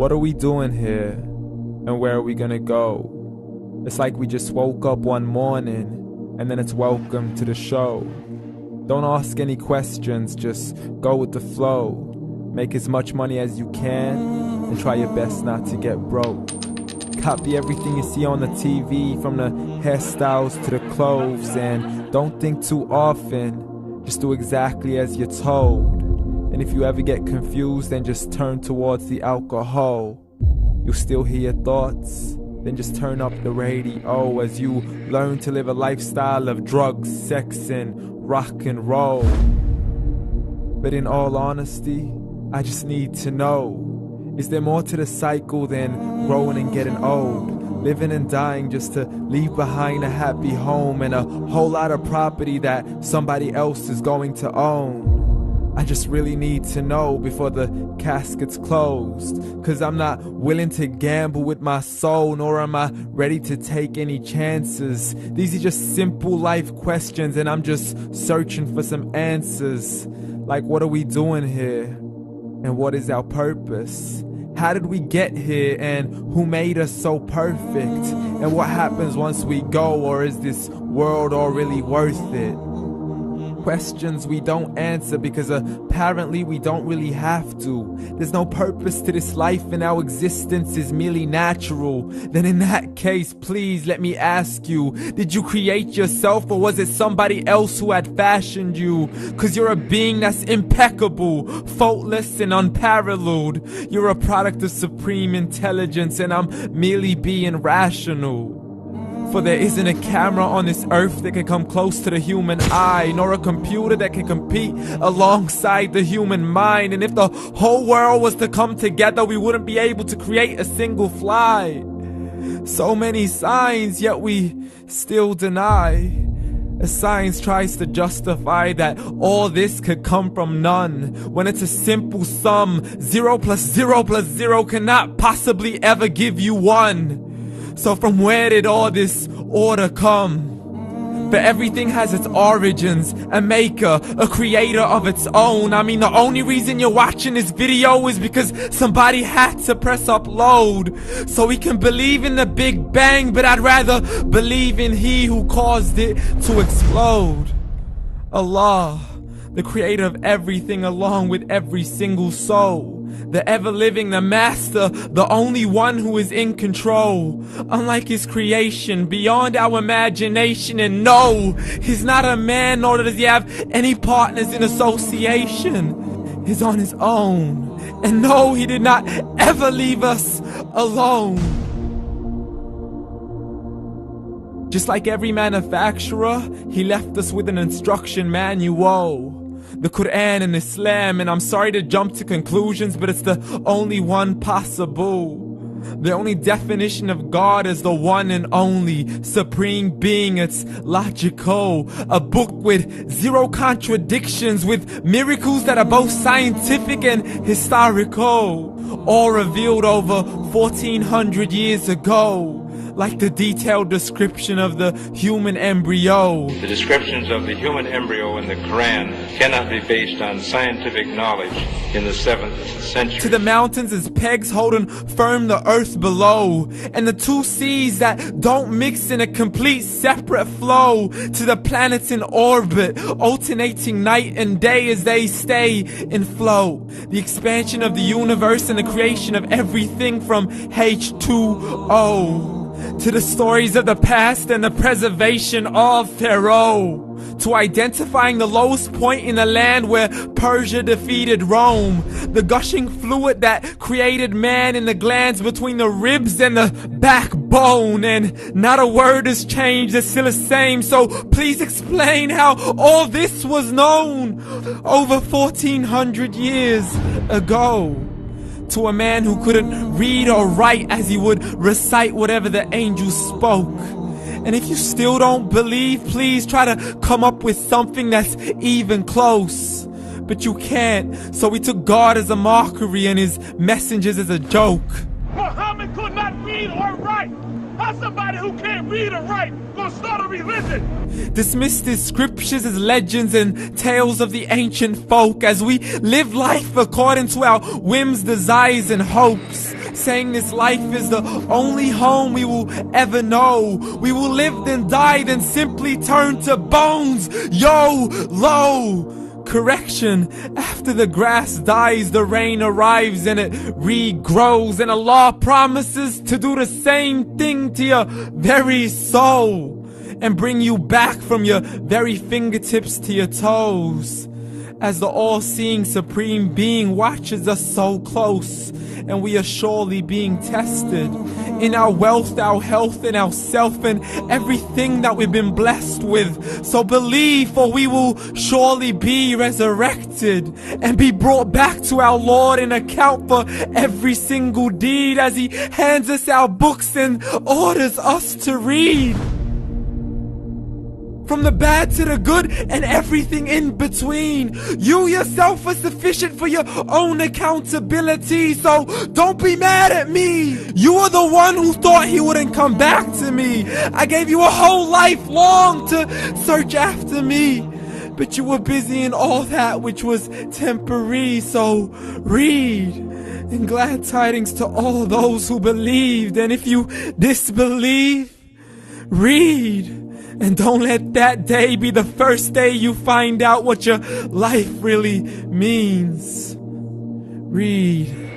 What are we doing here? And where are we gonna go? It's like we just woke up one morning and then it's welcome to the show. Don't ask any questions, just go with the flow. Make as much money as you can and try your best not to get broke. Copy everything you see on the TV, from the hairstyles to the clothes, and don't think too often, just do exactly as you're told. And if you ever get confused, then just turn towards the alcohol. You'll still hear your thoughts, then just turn up the radio as you learn to live a lifestyle of drugs, sex, and rock and roll. But in all honesty, I just need to know, is there more to the cycle than growing and getting old? Living and dying just to leave behind a happy home and a whole lot of property that somebody else is going to own. I just really need to know before the casket's closed, 'cause I'm not willing to gamble with my soul, nor am I ready to take any chances. These are just simple life questions and I'm just searching for some answers. Like, what are we doing here? And what is our purpose? How did we get here, and who made us so perfect? And what happens once we go, or is this world all really worth it? Questions we don't answer because apparently we don't really have to. There's no purpose to this life and our existence is merely natural. Then in that case, please let me ask you, did you create yourself, or was it somebody else who had fashioned you? 'Cause you're a being that's impeccable, faultless and unparalleled. You're a product of supreme intelligence and I'm merely being rational. For there isn't a camera on this earth that can come close to the human eye, nor a computer that can compete alongside the human mind. And if the whole world was to come together, we wouldn't be able to create a single fly. So many signs, yet we still deny. As science tries to justify that all this could come from none, when it's a simple sum. 0 plus 0 plus 0 cannot possibly ever give you 1. So from where did all this order come? For everything has its origins, a maker, a creator of its own. I mean, the only reason you're watching this video is because somebody had to press upload. So we can believe in the Big Bang, but I'd rather believe in He who caused it to explode. Allah, the creator of everything along with every single soul. The ever-living, the master, the only one who is in control. Unlike his creation, beyond our imagination. And no, he's not a man, nor does he have any partners in association. He's on his own. And no, he did not ever leave us alone. Just like every manufacturer, he left us with an instruction manual. The Quran and Islam, and I'm sorry to jump to conclusions, but it's the only one possible. The only definition of God is the one and only supreme being. It's logical, a book with 0 contradictions, with miracles that are both scientific and historical, all revealed over 1400 years ago. Like the detailed description of the human embryo. The descriptions of the human embryo in the Quran cannot be based on scientific knowledge in the 7th century. To the mountains as pegs holding firm the earth below, and the 2 seas that don't mix in a complete separate flow. To the planets in orbit, alternating night and day as they stay in flow. The expansion of the universe and the creation of everything from H2O. To the stories of the past and the preservation of Pharaoh. To identifying the lowest point in the land where Persia defeated Rome. The gushing fluid that created man in the glands between the ribs and the backbone. And not a word has changed, it's still the same. So please explain how all this was known over 1400 years ago. To a man who couldn't read or write as he would recite whatever the angels spoke. And if you still don't believe, please try to come up with something that's even close. But you can't, so we took God as a mockery and his messengers as a joke. Muhammad could not read or write. How's somebody who can't read or write gonna start a religion? Dismissed his scriptures as legends and tales of the ancient folk as we live life according to our whims, desires, and hopes. saying this life is the only home we will ever know. We will live then die, then simply turn to bones. YOLO! Correction, after the grass dies, the rain arrives and it regrows, and Allah promises to do the same thing to your very soul and bring you back from your very fingertips to your toes, as the all-seeing supreme being watches us so close, and we are surely being tested in our wealth, our health, and our self, and everything that we've been blessed with. So believe, for we will surely be resurrected and be brought back to our Lord and account for every single deed, as He hands us our books and orders us to read. From the bad to the good and everything in between. You yourself are sufficient for your own accountability, so don't be mad at me. You are the one who thought He wouldn't come back to me. I gave you a whole life long to search after me, but you were busy in all that which was temporary. So read, and glad tidings to all those who believed. And if you disbelieve, read. And don't let that day be the first day you find out what your life really means. Read.